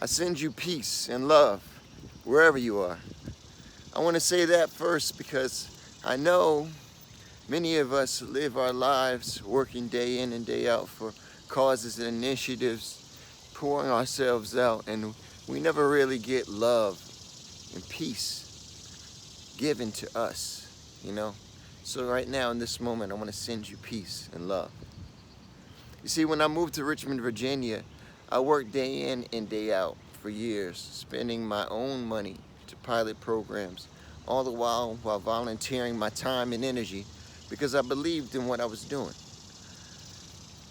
I send you peace and love wherever you are. I want to say that first because I know many of us live our lives working day in and day out for causes and initiatives, pouring ourselves out, and we never really get love and peace given to us. So right now in this moment, I want to send you peace and love. You see, when I moved to Richmond, Virginia, I worked day in and day out for years, spending my own money to pilot programs, all the while volunteering my time and energy because I believed in what I was doing.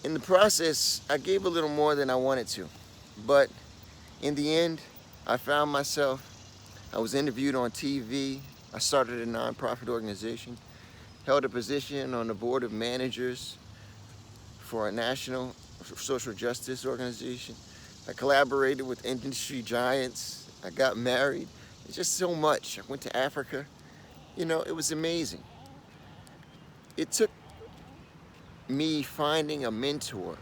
In the process, I gave a little more than I wanted to, but in the end, I found myself, I was interviewed on TV, I started a nonprofit organization, held a position on the board of managers for a national social justice organization. I collaborated with industry giants. I got married. It's just so much. I went to Africa. It was amazing. It took me finding a mentor,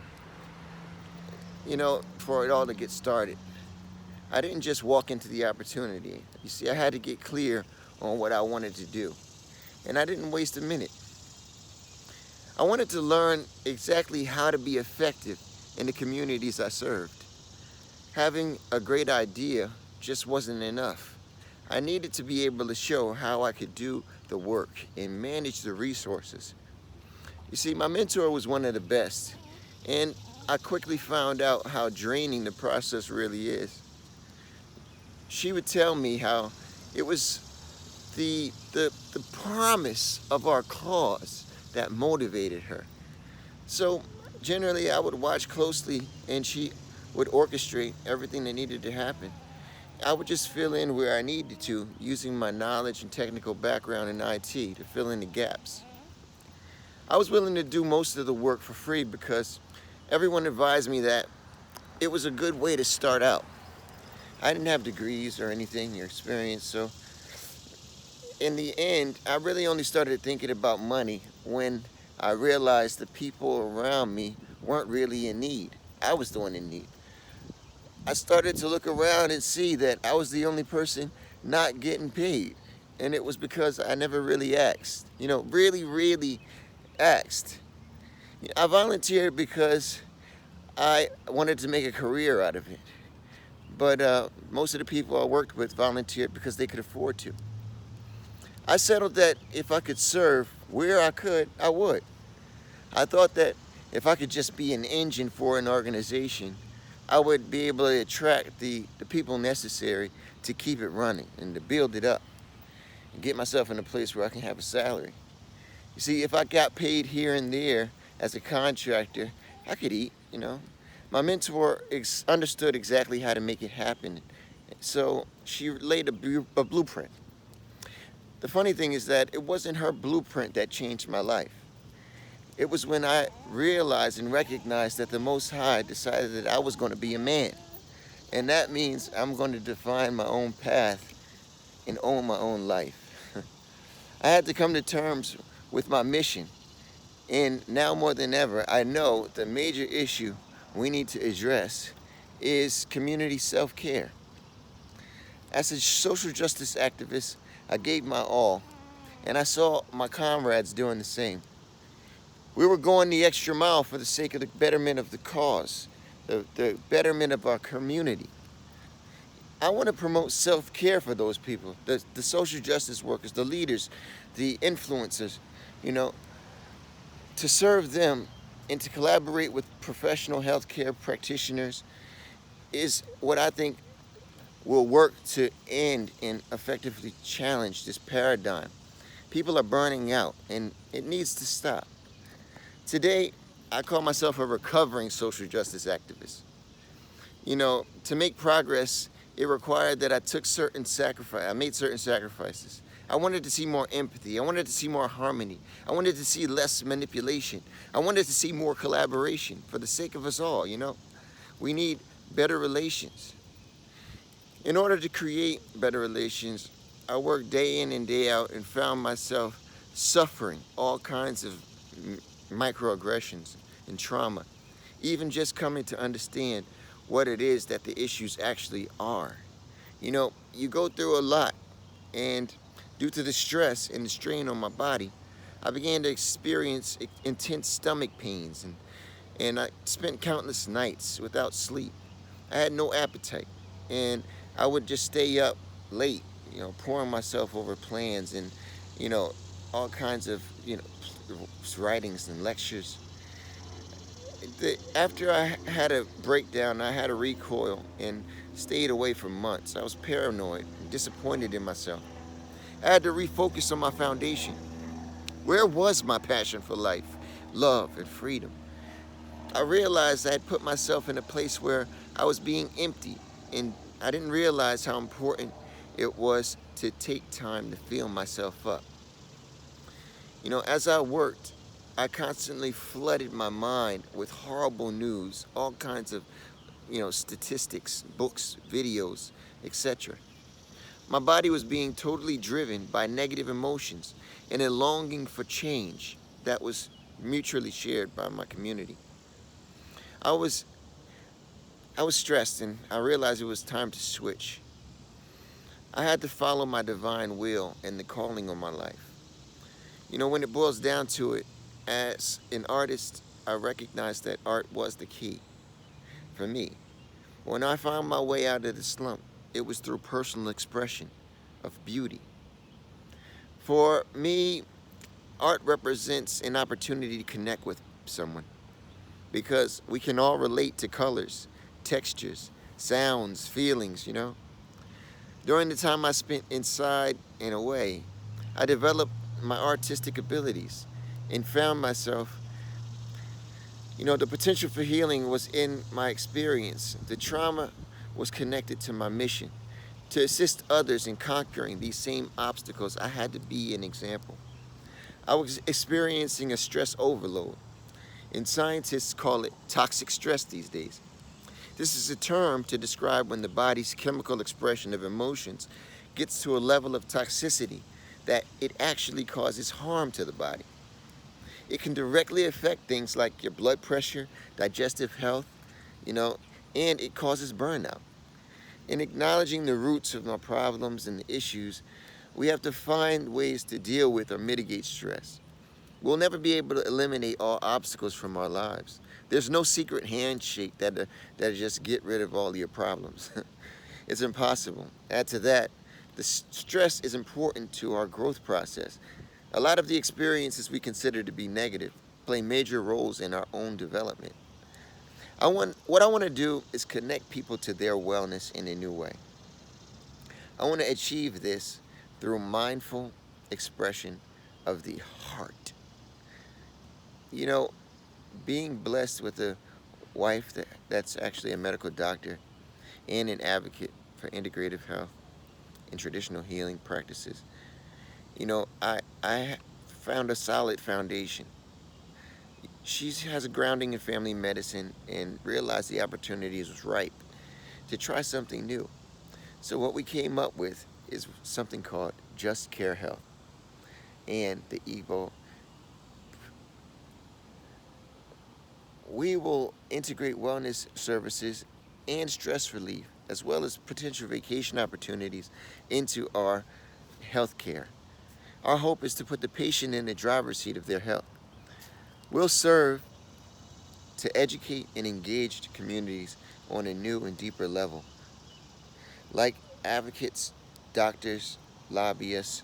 for it all to get started. I didn't just walk into the opportunity. You see, I had to get clear on what I wanted to do. And I didn't waste a minute. I wanted to learn exactly how to be effective in the communities I served. Having a great idea just wasn't enough. I needed to be able to show how I could do the work and manage the resources. You see, my mentor was one of the best, and I quickly found out how draining the process really is. She would tell me how it was the promise of our cause that motivated her. So generally I would watch closely and she would orchestrate everything that needed to happen. I would just fill in where I needed to using my knowledge and technical background in IT to fill in the gaps. I was willing to do most of the work for free because everyone advised me that it was a good way to start out. I didn't have degrees or anything or experience, so in the end, I really only started thinking about money when I realized the people around me weren't really in need. I was the one in need. I started to look around and see that I was the only person not getting paid. And it was because I never really asked. Really asked. I volunteered because I wanted to make a career out of it. But most of the people I worked with volunteered because they could afford to. I settled that if I could serve where I could, I would. I thought that if I could just be an engine for an organization, I would be able to attract the people necessary to keep it running and to build it up and get myself in a place where I can have a salary. You see, if I got paid here and there as a contractor, I could eat. My mentor understood exactly how to make it happen, so she laid a blueprint. The funny thing is that it wasn't her blueprint that changed my life. It was when I realized and recognized that the Most High decided that I was going to be a man. And that means I'm going to define my own path and own my own life. I had to come to terms with my mission. And now more than ever, I know the major issue we need to address is community self-care. As a social justice activist, I gave my all, and I saw my comrades doing the same. We were going the extra mile for the sake of the betterment of the cause, the betterment of our community. I want to promote self-care for those people, the social justice workers, the leaders, the influencers, to serve them and to collaborate with professional healthcare practitioners is what I think will work to end and effectively challenge this paradigm. People are burning out, and it needs to stop. Today, I call myself a recovering social justice activist. To make progress, it required that I made certain sacrifices. I wanted to see more empathy. I wanted to see more harmony. I wanted to see less manipulation. I wanted to see more collaboration for the sake of us all. We need better relations. In order to create better relations, I worked day in and day out and found myself suffering all kinds of microaggressions and trauma. Even just coming to understand what it is that the issues actually are. You know, you go through a lot, and due to the stress and the strain on my body, I began to experience intense stomach pains, and I spent countless nights without sleep. I had no appetite, and I would just stay up late, pouring myself over plans and, you know, all kinds of, writings and lectures. After I had a breakdown, I had a recoil and stayed away for months. I was paranoid and disappointed in myself. I had to refocus on my foundation. Where was my passion for life, love, and freedom? I realized I had put myself in a place where I was being empty, and I didn't realize how important it was to take time to fill myself up. As I worked, I constantly flooded my mind with horrible news, all kinds of, statistics, books, videos, etc. My body was being totally driven by negative emotions and a longing for change that was mutually shared by my community. I was I was stressed, and I realized it was time to switch. I had to follow my divine will and the calling on my life. When it boils down to it, as an artist, I recognized that art was the key for me. When I found my way out of the slump, it was through personal expression of beauty. For me, art represents an opportunity to connect with someone because we can all relate to colors, textures, sounds, feelings. During the time I spent inside and away, I developed my artistic abilities and found myself, the potential for healing was in my experience. The trauma was connected to my mission. To assist others in conquering these same obstacles, I had to be an example. I was experiencing a stress overload, and scientists call it toxic stress these days. This is a term to describe when the body's chemical expression of emotions gets to a level of toxicity that it actually causes harm to the body. It can directly affect things like your blood pressure, digestive health, you know, and it causes burnout. In acknowledging the roots of our problems and the issues, we have to find ways to deal with or mitigate stress. We'll never be able to eliminate all obstacles from our lives. There's no secret handshake that just get rid of all your problems. It's impossible. Add to that, the stress is important to our growth process. A lot of the experiences we consider to be negative play major roles in our own development. What I want to do is connect people to their wellness in a new way. I want to achieve this through mindful expression of the heart. You know, being blessed with a wife that's actually a medical doctor and an advocate for integrative health and traditional healing practices, I found a solid foundation. She has a grounding in family medicine and realized the opportunity was ripe to try something new. So what we came up with is something called Just Care Health and the Evo. We will integrate wellness services and stress relief, as well as potential vacation opportunities, into our healthcare. Our hope is to put the patient in the driver's seat of their health. We'll serve to educate and engage communities on a new and deeper level. Like advocates, doctors, lobbyists,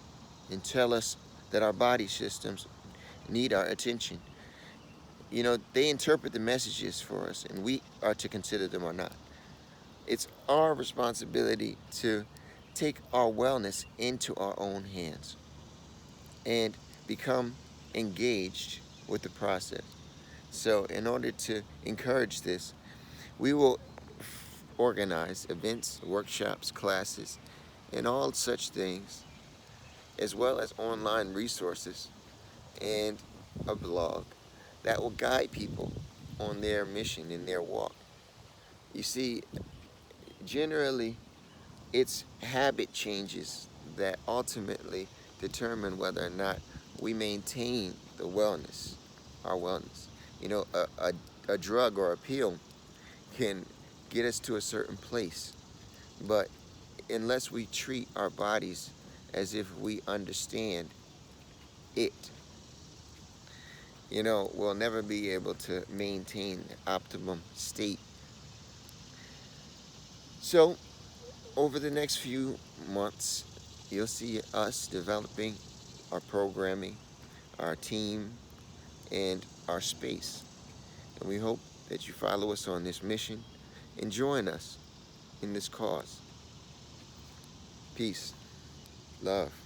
and tell us that our body systems need our attention. They interpret the messages for us, and we are to consider them or not. It's our responsibility to take our wellness into our own hands and become engaged with the process. So, in order to encourage this, we will organize events, workshops, classes, and all such things, as well as online resources and a blog that will guide people on their mission in their walk. You see, generally, it's habit changes that ultimately determine whether or not we maintain our wellness. A drug or a pill can get us to a certain place. But unless we treat our bodies as if we understand it, we'll never be able to maintain the optimum state. So, over the next few months, you'll see us developing our programming, our team, and our space. And we hope that you follow us on this mission and join us in this cause. Peace. Love.